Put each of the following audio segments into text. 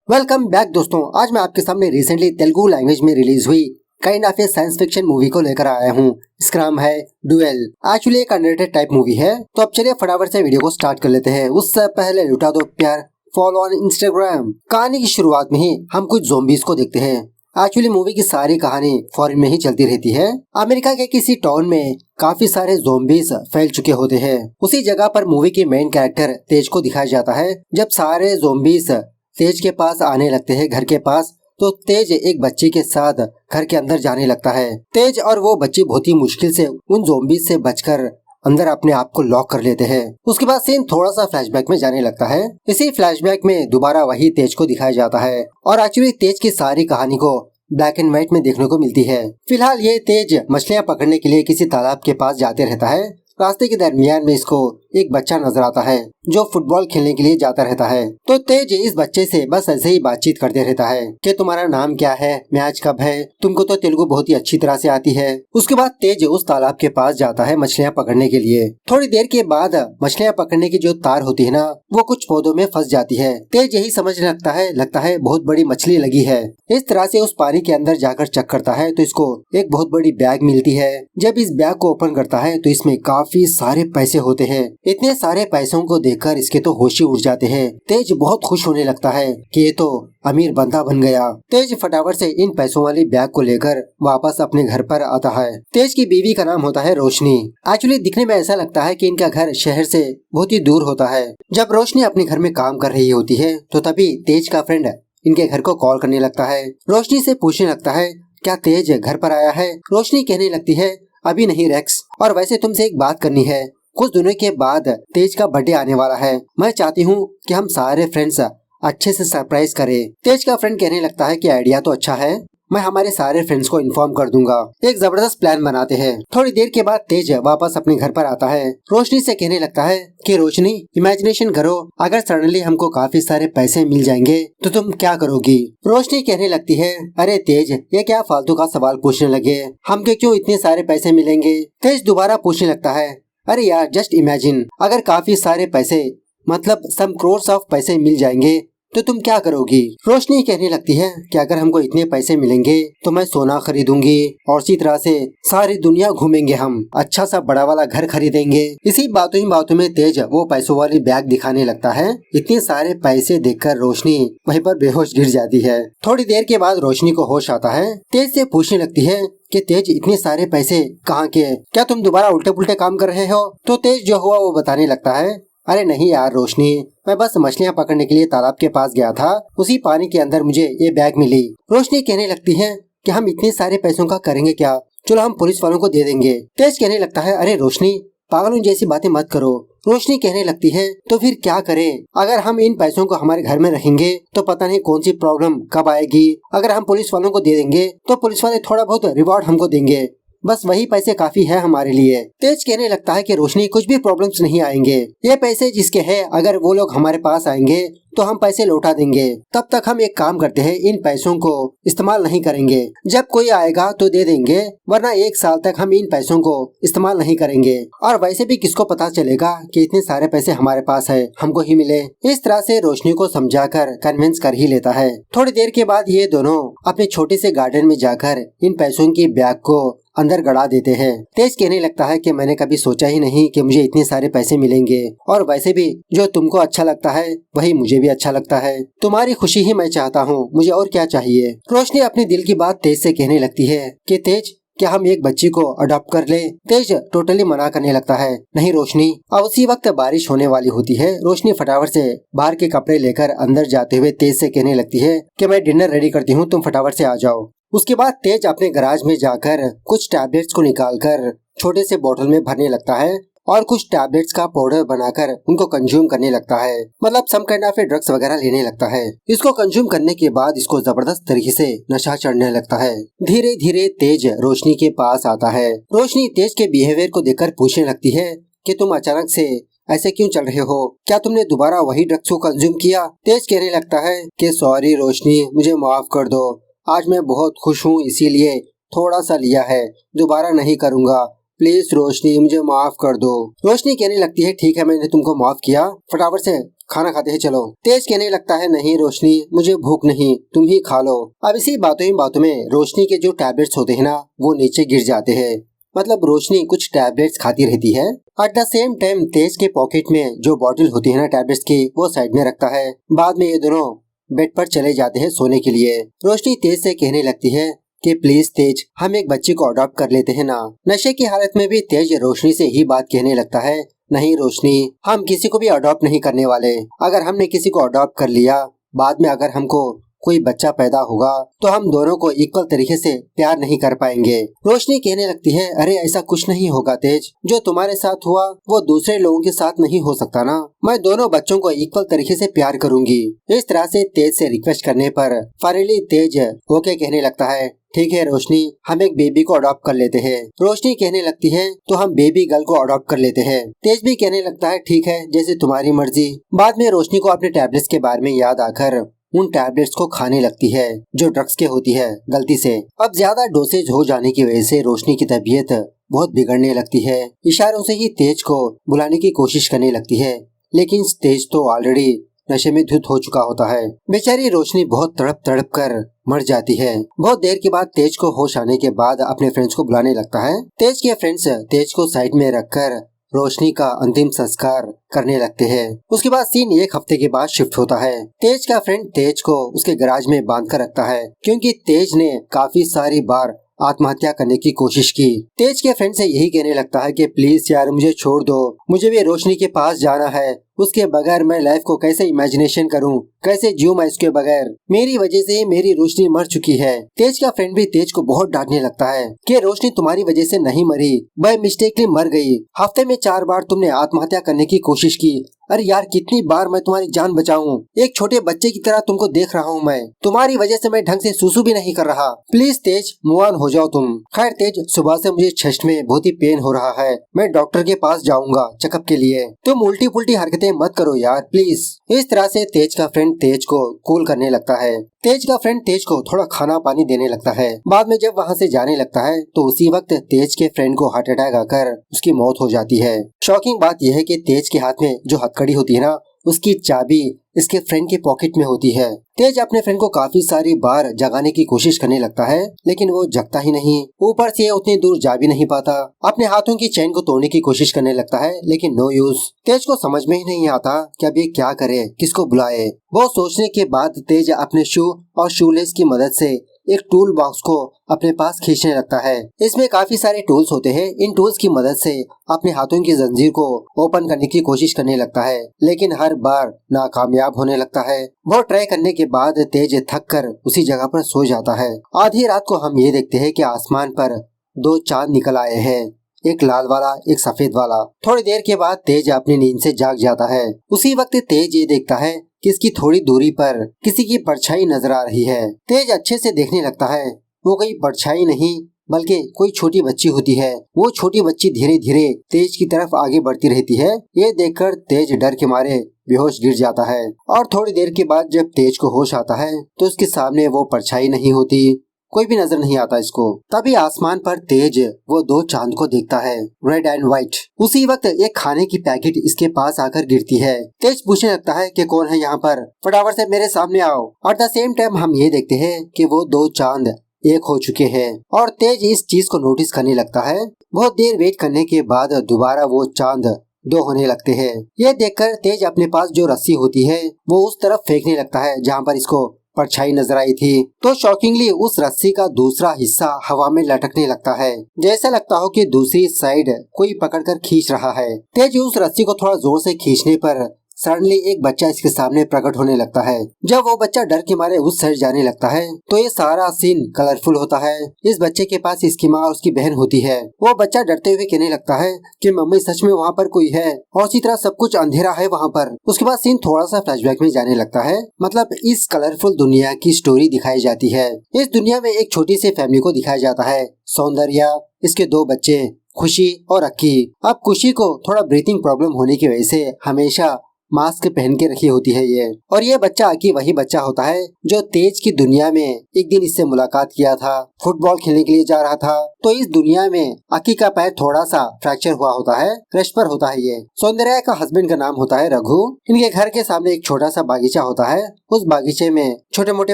Welcome back दोस्तों। आज मैं आपके सामने रिसेंटली तेलुगु लैंग्वेज में रिलीज हुई kind of A science fiction movie को लेकर आया हूँ। इसका नाम है डुएल। एक्चुअली एक अनरेटेड टाइप मूवी है। तो अब चलिए फटाफट से वीडियो को स्टार्ट कर लेते हैं। उससे पहले लुटा दो प्यार, फॉलो ऑन इंस्टाग्राम। कहानी की शुरुआत में ही हम कुछ ज़ॉम्बीज को देखते हैं। एक्चुअली मूवी की सारी कहानी फॉरेन में ही चलती रहती है। अमेरिका के किसी टाउन में काफी सारे ज़ॉम्बीज फैल चुके होते हैं। उसी जगह पर मूवी के मेन कैरेक्टर तेज को दिखाया जाता है। जब सारे ज़ॉम्बीज तेज के पास आने लगते हैं घर के पास, तो तेज एक बच्ची के साथ घर के अंदर जाने लगता है। तेज और वो बच्ची बहुत ही मुश्किल से उन ज़ॉम्बीज से बचकर अंदर अपने आप को लॉक कर लेते हैं। उसके बाद सीन थोड़ा सा फ्लैशबैक में जाने लगता है। इसी फ्लैशबैक में दोबारा वही तेज को दिखाया जाता है और एक्चुअली तेज की सारी कहानी को ब्लैक एंड व्हाइट में देखने को मिलती है। फिलहाल ये तेज मछलियाँ पकड़ने के लिए किसी तालाब के पास जाते रहता है। रास्ते के दरमियान में इसको एक बच्चा नजर आता है जो फुटबॉल खेलने के लिए जाता रहता है। तो तेज इस बच्चे से बस ऐसे ही बातचीत करते रहता है कि तुम्हारा नाम क्या है, मैच कब है, तुमको तो तेलुगु बहुत ही अच्छी तरह से आती है। उसके बाद तेज उस तालाब के पास जाता है मछलियाँ पकड़ने के लिए। थोड़ी देर के बाद मछलियाँ पकड़ने की जो तार होती है ना, वो कुछ पौधों में फंस जाती है। तेज यही समझने लगता है बहुत बड़ी मछली लगी है। इस तरह से उस पानी के अंदर जाकर चेक करता है तो इसको एक बहुत बड़ी बैग मिलती है। जब इस बैग को ओपन करता है तो इसमें काफी सारे पैसे होते हैं। इतने सारे पैसों को देखकर इसके तो होश ही उड़ जाते हैं। तेज बहुत खुश होने लगता है कि ये तो अमीर बंदा बन गया। तेज फटाफट से इन पैसों वाली बैग को लेकर वापस अपने घर पर आता है। तेज की बीवी का नाम होता है रोशनी। एक्चुअली दिखने में ऐसा लगता है कि इनका घर शहर से बहुत ही दूर होता है। जब रोशनी अपने घर में काम कर रही होती है तो तभी तेज का फ्रेंड इनके घर को कॉल करने लगता है। रोशनी से पूछने लगता है क्या तेज घर पर आया है। रोशनी कहने लगती है अभी नहीं रेक्स, और वैसे तुमसे एक बात करनी है। कुछ दिनों के बाद तेज का बर्थडे आने वाला है। मैं चाहती हूँ कि हम सारे फ्रेंड्स अच्छे से सरप्राइज करें। तेज का फ्रेंड कहने लगता है कि आइडिया तो अच्छा है, मैं हमारे सारे फ्रेंड्स को इन्फॉर्म कर दूंगा। एक जबरदस्त प्लान बनाते हैं। थोड़ी देर के बाद तेज वापस अपने घर पर आता है। रोशनी से कहने लगता है कि रोशनी इमेजिनेशन करो, अगर सडनली हमको काफी सारे पैसे मिल जाएंगे तो तुम क्या करोगी। रोशनी कहने लगती है अरे तेज, ये क्या फालतू का सवाल पूछने लगे, हमके क्यों इतने सारे पैसे मिलेंगे। तेज दोबारा पूछने लगता है अरे यार जस्ट इमेजिन, अगर काफी सारे पैसे मतलब सम क्रोर्स ऑफ पैसे मिल जाएंगे तो तुम क्या करोगी। रोशनी कहने लगती है कि अगर हमको इतने पैसे मिलेंगे तो मैं सोना खरीदूंगी और इसी तरह से सारी दुनिया घूमेंगे, हम अच्छा सा बड़ा वाला घर खरीदेंगे। इसी बातों में तेज वो पैसों वाली बैग दिखाने लगता है। इतने सारे पैसे देखकर रोशनी वहीं पर बेहोश गिर जाती है। थोड़ी देर के बाद रोशनी को होश आता है। तेज से पूछने लगती है कि तेज इतने सारे पैसे कहाँ के, क्या तुम दोबारा उल्टे पुल्टे काम कर रहे हो। तो तेज जो हुआ वो बताने लगता है अरे नहीं यार रोशनी, मैं बस मछलियाँ पकड़ने के लिए तालाब के पास गया था, उसी पानी के अंदर मुझे ये बैग मिली। रोशनी कहने लगती है कि हम इतने सारे पैसों का करेंगे क्या, चलो हम पुलिस वालों को दे देंगे। तेज कहने लगता है अरे रोशनी पागलों जैसी बातें मत करो। रोशनी कहने लगती है तो फिर क्या करें, अगर हम इन पैसों को हमारे घर में रखेंगे तो पता नहीं कौन सी प्रॉब्लम कब आएगी। अगर हम पुलिस वालों को दे देंगे तो पुलिस वाले थोड़ा बहुत रिवॉर्ड हमको देंगे, बस वही पैसे काफी है हमारे लिए। तेज कहने लगता है कि रोशनी कुछ भी प्रॉब्लम्स नहीं आएंगे, ये पैसे जिसके हैं अगर वो लोग हमारे पास आएंगे तो हम पैसे लौटा देंगे। तब तक हम एक काम करते हैं, इन पैसों को इस्तेमाल नहीं करेंगे, जब कोई आएगा तो दे देंगे, वरना 1 साल तक हम इन पैसों को इस्तेमाल नहीं करेंगे। और वैसे भी किसको पता चलेगा कि इतने सारे पैसे हमारे पास है, हमको ही मिले। इस तरह से रोशनी को समझाकर कन्विंस कर ही लेता है। थोड़ी देर के बाद ये दोनों अपने छोटे से गार्डन में जाकर इन पैसों की बैग को अंदर गड़ा देते हैं। तेज कहने लगता है कि मैंने कभी सोचा ही नहीं कि मुझे इतने सारे पैसे मिलेंगे, और वैसे भी जो तुमको अच्छा लगता है वही मुझे भी अच्छा लगता है, तुम्हारी खुशी ही मैं चाहता हूँ, मुझे और क्या चाहिए। रोशनी अपने दिल की बात तेज से कहने लगती है कि तेज क्या हम एक बच्ची को अडॉप्ट कर ले। तेज टोटली मना करने लगता है नहीं रोशनी। अब उसी वक्त बारिश होने वाली होती है। रोशनी फटाफट से बाहर के कपड़े लेकर अंदर जाते हुए तेज से कहने लगती है कि मैं डिनर रेडी करती हूँ, तुम फटाफट से आ जाओ। उसके बाद तेज अपने गैराज में जाकर कुछ टैबलेट्स को निकालकर छोटे से बोतल में भरने लगता है और कुछ टैबलेट्स का पाउडर बनाकर उनको कंज्यूम करने लगता है, मतलब सम काइंड ऑफ ड्रग्स वगैरह लेने लगता है। इसको कंज्यूम करने के बाद इसको जबरदस्त तरीके से नशा चढ़ने लगता है। धीरे धीरे तेज रोशनी के पास आता है। रोशनी तेज के बिहेवियर को देखकर पूछने लगती है कि तुम अचानक से ऐसे क्यों चल रहे हो, क्या तुमने दोबारा वही ड्रग्स को कंज्यूम किया। तेज कहने लगता है कि सॉरी रोशनी, मुझे माफ कर दो, आज मैं बहुत खुश हूँ इसीलिए थोड़ा सा लिया है, दोबारा नहीं करूँगा, प्लीज रोशनी मुझे माफ कर दो। रोशनी कहने लगती है ठीक है मैंने तुमको माफ किया, फटाफट से खाना खाते हैं चलो। तेज कहने लगता है नहीं रोशनी, मुझे भूख नहीं, तुम ही खा लो। अब इसी बातों ही बातों में रोशनी के जो टैबलेट्स होते हैं ना वो नीचे गिर जाते हैं। मतलब रोशनी कुछ टैबलेट्स खाती रहती है। एट द सेम टाइम तेज के पॉकेट में जो बॉटल होती है ना टैबलेट्स की वो साइड में रखता है। बाद में ये दोनों बेड पर चले जाते हैं सोने के लिए। रोशनी तेज से कहने लगती है कि प्लीज तेज हम एक बच्चे को अडॉप्ट कर लेते हैं ना। नशे की हालत में भी तेज रोशनी से ही बात कहने लगता है नहीं रोशनी, हम किसी को भी अडॉप्ट नहीं करने वाले। अगर हमने किसी को अडॉप्ट कर लिया, बाद में अगर हमको कोई बच्चा पैदा होगा तो हम दोनों को इक्वल तरीके से प्यार नहीं कर पाएंगे। रोशनी कहने लगती है अरे ऐसा कुछ नहीं होगा तेज, जो तुम्हारे साथ हुआ वो दूसरे लोगों के साथ नहीं हो सकता ना। मैं दोनों बच्चों को इक्वल तरीके से प्यार करूंगी। इस तरह से तेज से रिक्वेस्ट करने पर फाइनली तेज ओके कहने लगता है ठीक है रोशनी, हम एक बेबी को अडॉप्ट कर लेते हैं। रोशनी कहने लगती है तो हम बेबी गर्ल को अडॉप्ट कर लेते हैं। तेज भी कहने लगता है ठीक है जैसे तुम्हारी मर्जी। बाद में रोशनी को अपने टैबलेट्स के बारे में याद आकर उन टैबलेट्स को खाने लगती है जो ड्रग्स के होती है गलती से। अब ज्यादा डोसेज हो जाने की वजह से रोशनी की तबीयत बहुत बिगड़ने लगती है। इशारों से ही तेज को बुलाने की कोशिश करने लगती है, लेकिन तेज तो ऑलरेडी नशे में धुत हो चुका होता है। बेचारी रोशनी बहुत तड़प तड़प कर मर जाती है। बहुत देर के बाद तेज को होश आने के बाद अपने फ्रेंड्स को बुलाने लगता है। तेज के फ्रेंड्स तेज को साइड में रखकर रोशनी का अंतिम संस्कार करने लगते हैं। उसके बाद सीन एक हफ्ते के बाद शिफ्ट होता है। तेज का फ्रेंड तेज को उसके गैराज में बांध कर रखता है क्योंकि तेज ने काफी सारी बार आत्महत्या करने की कोशिश की। तेज के फ्रेंड से यही कहने लगता है कि प्लीज यार मुझे छोड़ दो, मुझे भी रोशनी के पास जाना है। उसके बगैर मैं लाइफ को कैसे इमेजिनेशन करूं, कैसे जीऊं मैं इसके बगैर। मेरी वजह से ही मेरी रोशनी मर चुकी है। तेज का फ्रेंड भी तेज को बहुत डांटने लगता है कि रोशनी तुम्हारी वजह से नहीं मरी, बाय मिस्टेकली मर गई। हफ्ते में 4 बार तुमने आत्महत्या करने की कोशिश की। अरे यार कितनी बार मैं तुम्हारी जान बचाऊं, एक छोटे बच्चे की तरह तुमको देख रहा हूँ मैं। तुम्हारी वजह से मैं ढंग से सुसु भी नहीं कर रहा। प्लीज तेज मूव ऑन हो जाओ तुम। खैर तेज, सुबह से मुझे चेस्ट में बहुत ही पेन हो रहा है, मैं डॉक्टर के पास जाऊंगा चेकअप के लिए। तुम उल्टी पुल्टी हरकतें मत करो यार प्लीज। इस तरह से तेज का फ्रेंड तेज को कूल करने लगता है। तेज का फ्रेंड तेज को थोड़ा खाना पानी देने लगता है। बाद में जब वहाँ से जाने लगता है तो उसी वक्त तेज के फ्रेंड को हार्ट अटैक आकर उसकी मौत हो जाती है। शॉकिंग बात यह है कि तेज के हाथ में जो हथकड़ी होती है ना उसकी चाबी इसके फ्रेंड के पॉकेट में होती है। तेज अपने फ्रेंड को काफी सारी बार जगाने की कोशिश करने लगता है, लेकिन वो जगता ही नहीं। ऊपर से उतनी दूर जा भी नहीं पाता। अपने हाथों की चेन को तोड़ने की कोशिश करने लगता है, लेकिन नो यूज। तेज को समझ में ही नहीं आता कि अब ये क्या करे, किसको बुलाए। वो सोचने के बाद तेज अपने शू और शूलेस की मदद से एक टूल बॉक्स को अपने पास खींचने लगता है। इसमें काफी सारे टूल्स होते हैं। इन टूल्स की मदद से अपने हाथों की जंजीर को ओपन करने की कोशिश करने लगता है, लेकिन हर बार नाकामयाब होने लगता है। बहुत ट्राई करने के बाद तेज थक कर उसी जगह पर सो जाता है। आधी रात को हम ये देखते हैं कि आसमान पर 2 चांद निकल आए हैं, एक लाल वाला एक सफेद वाला। थोड़ी देर के बाद तेज अपनी नींद से जाग जाता है। उसी वक्त तेज ये देखता है कि इसकी थोड़ी दूरी पर किसी की परछाई नजर आ रही है। तेज अच्छे से देखने लगता है, वो कोई परछाई नहीं बल्कि कोई छोटी बच्ची होती है। वो छोटी बच्ची धीरे धीरे तेज की तरफ आगे बढ़ती रहती है। ये देखकर तेज डर के मारे बेहोश गिर जाता है। और थोड़ी देर के बाद जब तेज को होश आता है तो उसके सामने वो परछाई नहीं होती, कोई भी नजर नहीं आता इसको। तभी आसमान पर तेज वो 2 चांद को देखता है, रेड एंड व्हाइट। उसी वक्त एक खाने की पैकेट इसके पास आकर गिरती है। तेज पूछने लगता है कि कौन है यहाँ पर, फटाफट से मेरे सामने आओ। एट द सेम टाइम हम ये देखते हैं कि वो 2 चांद एक हो चुके हैं और तेज इस चीज को नोटिस करने लगता है। बहुत देर वेट करने के बाद दोबारा वो चांद 2 होने लगते हैं। ये देखकर तेज अपने पास जो रस्सी होती है वो उस तरफ फेंकने लगता है जहाँ पर इसको परछाई नजर आई थी। तो शॉकिंगली उस रस्सी का दूसरा हिस्सा हवा में लटकने लगता है, जैसा लगता हो कि दूसरी साइड कोई पकड़कर खींच रहा है। तेज उस रस्सी को थोड़ा जोर से खींचने पर सडनली एक बच्चा इसके सामने प्रकट होने लगता है। जब वो बच्चा डर के मारे उस साइड जाने लगता है तो ये सारा सीन कलरफुल होता है। इस बच्चे के पास इसकी माँ और उसकी बहन होती है। वो बच्चा डरते हुए कहने लगता है कि मम्मी सच में वहाँ पर कोई है और इसी तरह सब कुछ अंधेरा है वहाँ पर। उसके बाद सीन थोड़ा सा फ्लैशबैक में जाने लगता है। मतलब इस कलरफुल दुनिया की स्टोरी दिखाई जाती है। इस दुनिया में एक छोटी सी फैमिली को दिखाया जाता है, सौंदर्या, इसके 2 बच्चे खुशी और अक्की। अब खुशी को थोड़ा ब्रीथिंग प्रॉब्लम होने की वजह से हमेशा मास्क पहन के रखी होती है ये। और ये बच्चा अकी वही बच्चा होता है जो तेज की दुनिया में एक दिन इससे मुलाकात किया था, फुटबॉल खेलने के लिए जा रहा था। तो इस दुनिया में अकी का पैर थोड़ा सा फ्रैक्चर हुआ होता है, क्रश पर होता है ये। सौंदर्या का हस्बैंड का नाम होता है रघु। इनके घर के सामने एक छोटा सा बागीचा होता है, उस बागीचे में छोटे मोटे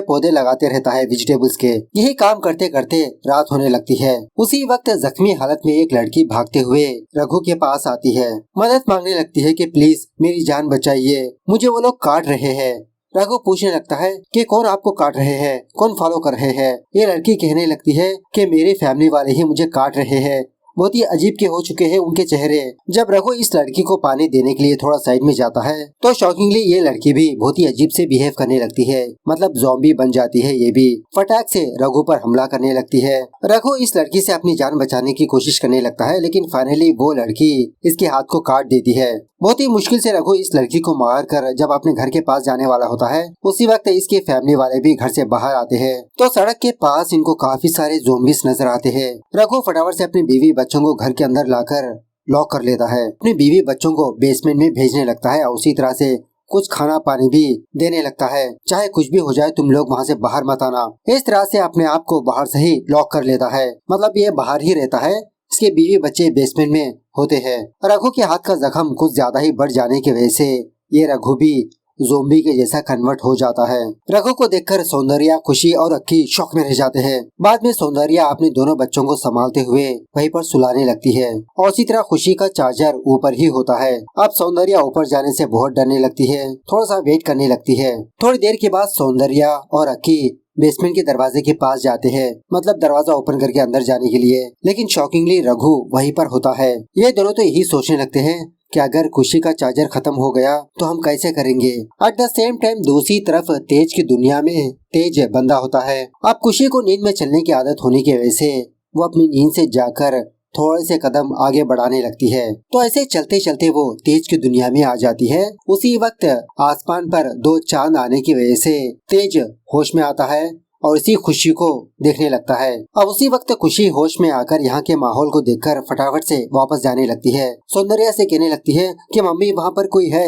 पौधे लगाते रहता है वेजिटेबल्स के। यही काम करते करते रात होने लगती है। उसी वक्त जख्मी हालत में एक लड़की भागते हुए रघु के पास आती है, मदद मांगने लगती है कि प्लीज मेरी जान बचाइए, मुझे वो लोग काट रहे हैं। रघु पूछने लगता है कि कौन आपको काट रहे हैं, कौन फॉलो कर रहे हैं। ये लड़की कहने लगती है कि मेरे फैमिली वाले ही मुझे काट रहे हैं। बहुत ही अजीब के हो चुके हैं उनके चेहरे। जब रघु इस लड़की को पानी देने के लिए थोड़ा साइड में जाता है तो शॉकिंगली ये लड़की भी बहुत ही अजीब से बिहेव करने लगती है, मतलब ज़ॉम्बी बन जाती है। ये भी फटाक से रघु पर हमला करने लगती है। रघु इस लड़की से अपनी जान बचाने की कोशिश करने लगता है, लेकिन फाइनली वो लड़की इसके हाथ को काट देती है। बहुत ही मुश्किल से रघु इस लड़की को मार कर जब अपने घर के पास जाने वाला होता है, उसी वक्त इसके फैमिली वाले भी घर से बाहर आते हैं। तो सड़क के पास इनको काफी सारे ज़ॉम्बीज नजर आते हैं। रघु फटाफट से अपनी बीवी बच्चों को घर के अंदर लाकर लॉक कर लेता है। अपनी बीवी बच्चों को बेसमेंट में भेजने लगता है और उसी तरह से कुछ खाना पानी भी देने लगता है। चाहे कुछ भी हो जाए तुम लोग वहाँ से बाहर मत आना। इस तरह से अपने आप को बाहर से ही लॉक कर लेता है, मतलब ये बाहर ही रहता है, इसके बीवी बच्चे बेसमेंट में होते हैं। रघु के हाथ का जख्म कुछ ज्यादा ही बढ़ जाने की वजह से ये रघु भी ज़ोंबी के जैसा कन्वर्ट हो जाता है। रघु को देखकर सौंदर्या, खुशी और अक्की शौक में रह जाते हैं। बाद में सौंदर्या अपने दोनों बच्चों को संभालते हुए वहीं पर सुलाने लगती है और इसी तरह खुशी का चार्जर ऊपर ही होता है। अब सौंदर्या ऊपर जाने से बहुत डरने लगती है, थोड़ा सा वेट करने लगती है। थोड़ी देर के बाद सौंदर्या और अक्की बेसमेंट के दरवाजे के पास जाते हैं, मतलब दरवाजा ओपन करके अंदर जाने के लिए, लेकिन शॉकिंगली रघु वहीं पर होता है। ये दोनों तो यही सोचने लगते हैं कि अगर खुशी का चार्जर खत्म हो गया तो हम कैसे करेंगे। एट द सेम टाइम दूसरी तरफ तेज की दुनिया में तेज बंदा होता है। अब खुशी को नींद में चलने की आदत होने की वजह से वो अपनी नींद से जाकर थोड़े से कदम आगे बढ़ाने लगती है। तो ऐसे चलते चलते वो तेज की दुनिया में आ जाती है। उसी वक्त आसमान पर दो चांद आने की वजह से तेज होश में आता है और इसी खुशी को देखने लगता है। अब उसी वक्त खुशी होश में आकर यहाँ के माहौल को देखकर फटाफट से वापस जाने लगती है। सौंदर्या से कहने लगती है कि मम्मी वहाँ पर कोई है,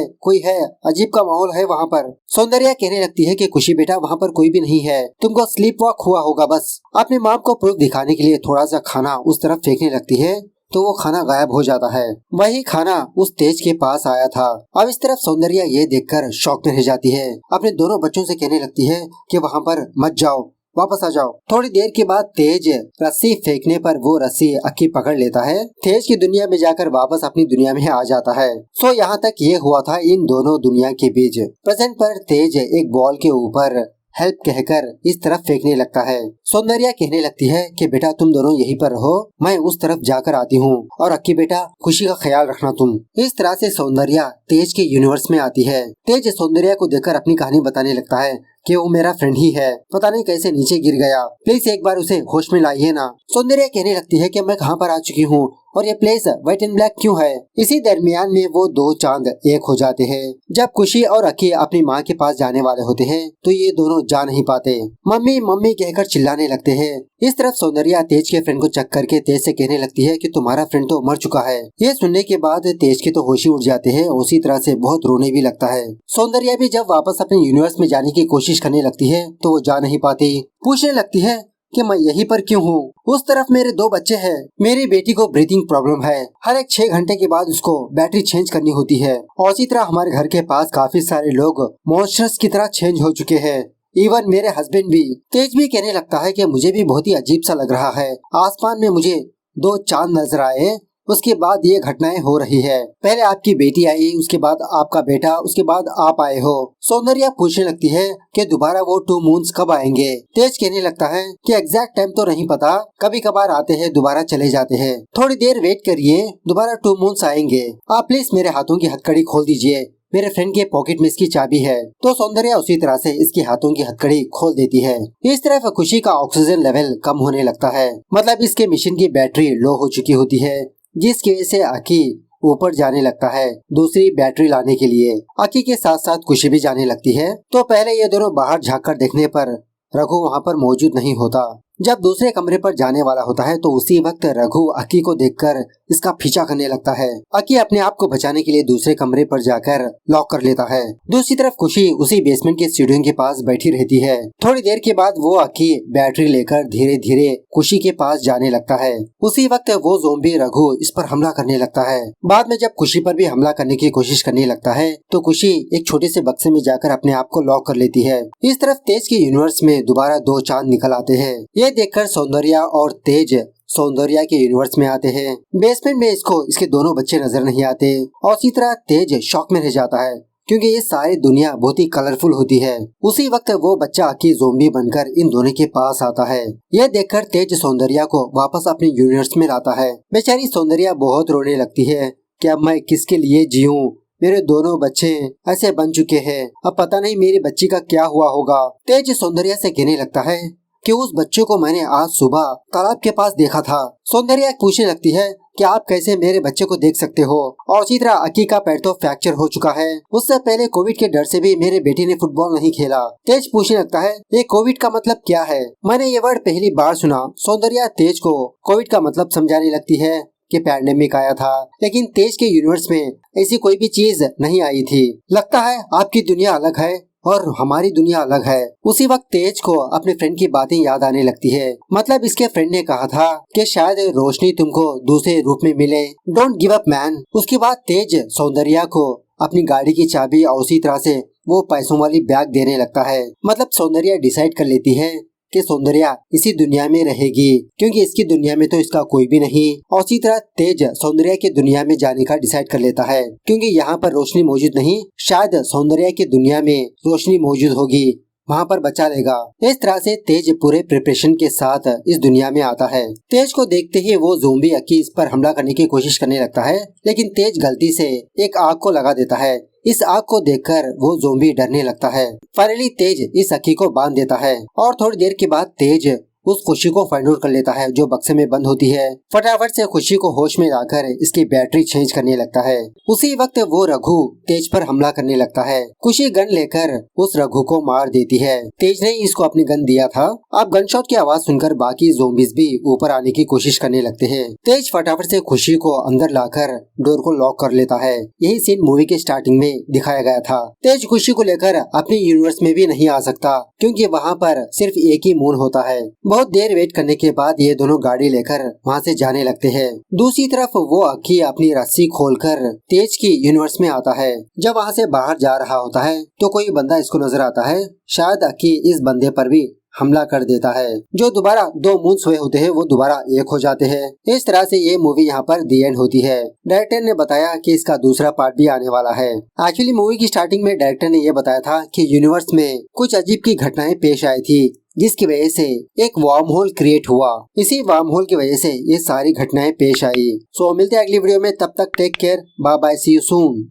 अजीब का माहौल है वहाँ पर। सौंदर्या कहने लगती है कि खुशी बेटा वहाँ पर कोई भी नहीं है, तुमको स्लीप वॉक हुआ होगा बस। अपने माँ को प्रूफ दिखाने के लिए थोड़ा सा खाना उस तरफ फेंकने लगती है तो वो खाना गायब हो जाता है। वही खाना उस तेज के पास आया था। अब इस तरफ सौंदर्या ये देखकर शॉक में रह जाती है। अपने दोनों बच्चों से कहने लगती है कि वहाँ पर मत जाओ, वापस आ जाओ। थोड़ी देर के बाद तेज रस्सी फेंकने पर वो रस्सी अक्की पकड़ लेता है। तेज की दुनिया में जाकर वापस अपनी दुनिया में आ जाता है। सो यहाँ तक ये हुआ था इन दोनों दुनिया के बीच। प्रेजेंट पर तेज एक बॉल के ऊपर हेल्प कहकर इस तरफ फेंकने लगता है। सौंदर्या कहने लगती है कि बेटा तुम दोनों यहीं पर रहो, मैं उस तरफ जाकर आती हूँ, और अक्की बेटा खुशी का ख्याल रखना तुम। इस तरह से सौंदर्या तेज के यूनिवर्स में आती है। तेज सौंदर्या को देखकर अपनी कहानी बताने लगता है कि वो मेरा फ्रेंड ही है, पता नहीं कैसे नीचे गिर गया, प्लीज एक बार उसे होश में लाइए ना। सौंदर्या कहने लगती है कि मैं कहाँ पर आ चुकी हूँ और ये प्लेस व्हाइट एंड ब्लैक क्यों है। इसी दरमियान में वो दो चांद एक हो जाते हैं। जब खुशी और अक्की अपनी माँ के पास जाने वाले होते हैं तो ये दोनों जा नहीं पाते, मम्मी मम्मी कहकर चिल्लाने लगते हैं। इस तरफ सौंदर्या तेज के फ्रेंड को चेक करके तेज से कहने लगती है कि तुम्हारा फ्रेंड तो मर चुका है। ये सुनने के बाद तेज के तो होश ही उड़ जाते हैं, उसी तरह से बहुत रोने भी लगता है। सौंदर्या भी जब वापस अपने यूनिवर्स में जाने की कोशिश करने लगती है तो वो जा नहीं पाती। पूछने लगती है कि मैं यहीं पर क्यों हूँ, उस तरफ मेरे दो बच्चे हैं, मेरी बेटी को ब्रीथिंग प्रॉब्लम है, हर एक 6 घंटे के बाद उसको बैटरी चेंज करनी होती है, और इसी तरह हमारे घर के पास काफी सारे लोग मॉन्स्टर्स की तरह चेंज हो चुके हैं, इवन मेरे हस्बैंड भी। तेज भी कहने लगता है कि मुझे भी बहुत ही अजीब सा लग रहा है, आसमान में मुझे दो चांद नजर आए, उसके बाद ये घटनाएं हो रही है, पहले आपकी बेटी आई, उसके बाद आपका बेटा, उसके बाद आप आए हो। सौंदर्या पूछने लगती है कि दोबारा वो 2 मून्स कब आएंगे। तेज कहने लगता है कि एग्जैक्ट टाइम तो नहीं पता, कभी कभार आते हैं दोबारा चले जाते हैं, थोड़ी देर वेट करिए, दोबारा 2 मून्स आएंगे, आप प्लीज मेरे हाथों की हथकड़ी खोल दीजिए, मेरे फ्रेंड के पॉकेट में इसकी चाबी है। तो सौंदर्या उसी तरह से इसके हाथों की हथकड़ी खोल देती है। इस तरफ खुशी का ऑक्सीजन लेवल कम होने लगता है, मतलब इसके मशीन की बैटरी लो हो चुकी होती है, जिसकी वजह से अक्की ऊपर जाने लगता है दूसरी बैटरी लाने के लिए। अक्की के साथ साथ खुशी भी जाने लगती है। तो पहले ये दोनों बाहर झांक कर देखने पर रघु वहाँ पर मौजूद नहीं होता। जब दूसरे कमरे पर जाने वाला होता है तो उसी वक्त रघु अकी को देखकर इसका पीछा करने लगता है। अकी अपने आप को बचाने के लिए दूसरे कमरे पर जाकर लॉक कर लेता है। दूसरी तरफ खुशी उसी बेसमेंट के सीढ़ियों के पास बैठी रहती है। थोड़ी देर के बाद वो अकी बैटरी लेकर धीरे धीरे खुशी के पास जाने लगता है। उसी वक्त वो ज़ोंबी रघु इस पर हमला करने लगता है। बाद में जब खुशी पर भी हमला करने की कोशिश करने लगता है तो खुशी एक छोटे से बक्से में जाकर अपने आप को लॉक कर लेती है। इस तरफ तेज के यूनिवर्स में दोबारा 2 चांद निकल आते हैं। ये देखकर सौंदर्या और तेज सौंदर्या के यूनिवर्स में आते हैं। बेसमेंट में इसको इसके दोनों बच्चे नजर नहीं आते और इसी तरह तेज शॉक में रह जाता है क्योंकि ये सारी दुनिया बहुत ही कलरफुल होती है। उसी वक्त वो बच्चा अकी ज़ोंबी बनकर इन दोनों के पास आता है। यह देखकर तेज सौंदर्या को वापस अपने यूनिवर्स में लाता है। बेचारी सौंदर्या बहुत रोने लगती है कि अब मैं किसके लिए जीऊं, मेरे दोनों बच्चे ऐसे बन चुके हैं, अब पता नहीं मेरी बच्ची का क्या हुआ होगा। तेज सौंदर्या से कहने लगता है कि उस बच्चे को मैंने आज सुबह तालाब के पास देखा था। सौंदर्या पूछने लगती है कि आप कैसे मेरे बच्चे को देख सकते हो, और इसी तरह अकी का पैर तो फ्रैक्चर हो चुका है, उससे पहले कोविड के डर से भी मेरे बेटे ने फुटबॉल नहीं खेला। तेज पूछने लगता है ये कोविड का मतलब क्या है, मैंने ये वर्ड पहली बार सुना। सौंदर्या तेज को कोविड का मतलब समझाने लगती है कि पैंडेमिक आया था, लेकिन तेज के यूनिवर्स में ऐसी कोई भी चीज नहीं आई थी। लगता है आपकी दुनिया अलग है और हमारी दुनिया अलग है। उसी वक्त तेज को अपने फ्रेंड की बातें याद आने लगती है। मतलब इसके फ्रेंड ने कहा था कि शायद रोशनी तुमको दूसरे रूप में मिले, डोंट गिव अप मैन। उसके बाद तेज सौंदर्या को अपनी गाड़ी की चाबी और उसी तरह से वो पैसों वाली बैग देने लगता है। मतलब सौंदर्या डिसाइड कर लेती है कि सौंदर्या इसी दुनिया में रहेगी क्योंकि इसकी दुनिया में तो इसका कोई भी नहीं। और इसी तरह तेज सौंदर्या की दुनिया में जाने का डिसाइड कर लेता है क्योंकि यहाँ पर रोशनी मौजूद नहीं, शायद सौंदर्या की दुनिया में रोशनी मौजूद होगी, वहाँ पर बचा लेगा। इस तरह से तेज पूरे प्रिपरेशन के साथ इस दुनिया में आता है। तेज को देखते ही वो ज़ोंबी अकी इस पर हमला करने की कोशिश करने लगता है, लेकिन तेज गलती से एक आग को लगा देता है। इस आग को देखकर वो ज़ोंबी डरने लगता है। फाइनली तेज इस अकी को बांध देता है और थोड़ी देर के बाद तेज उस खुशी को फाइंड आउट कर लेता है जो बक्से में बंद होती है। फटाफट से खुशी को होश में लाकर इसकी बैटरी चेंज करने लगता है। उसी वक्त वो रघु तेज पर हमला करने लगता है। खुशी गन लेकर उस रघु को मार देती है। तेज ने इसको अपनी गन दिया था। अब गन शॉट की आवाज सुनकर बाकी ज़ोंबीज भी ऊपर आने की कोशिश करने लगते हैं। तेज फटाफट से खुशी को अंदर लाकर डोर को लॉक कर लेता है। यही सीन मूवी के स्टार्टिंग में दिखाया गया था। तेज खुशी को लेकर अपने यूनिवर्स में भी नहीं आ सकता क्योंकि वहाँ पर सिर्फ एक ही मून होता है। बहुत देर वेट करने के बाद ये दोनों गाड़ी लेकर वहाँ से जाने लगते हैं। दूसरी तरफ वो अकी अपनी रस्सी खोलकर तेज की यूनिवर्स में आता है। जब वहाँ से बाहर जा रहा होता है तो कोई बंदा इसको नजर आता है। शायद अकी इस बंदे पर भी हमला कर देता है। जो दोबारा 2 मून हुए होते हैं वो दोबारा एक हो जाते हैं। इस तरह से ये मूवी यहाँ पर दी एंड होती है। डायरेक्टर ने बताया कि इसका दूसरा पार्ट भी आने वाला है। एक्चुअली मूवी की स्टार्टिंग में डायरेक्टर ने ये बताया था कि यूनिवर्स में कुछ अजीब की घटनाएं पेश आई थी जिसकी वजह से एक वार्म होल क्रिएट हुआ। इसी वार्म होल की वजह से ये सारी घटनाएं पेश आई। सो मिलते हैं अगली वीडियो में, तब तक take care, bye bye, see you soon.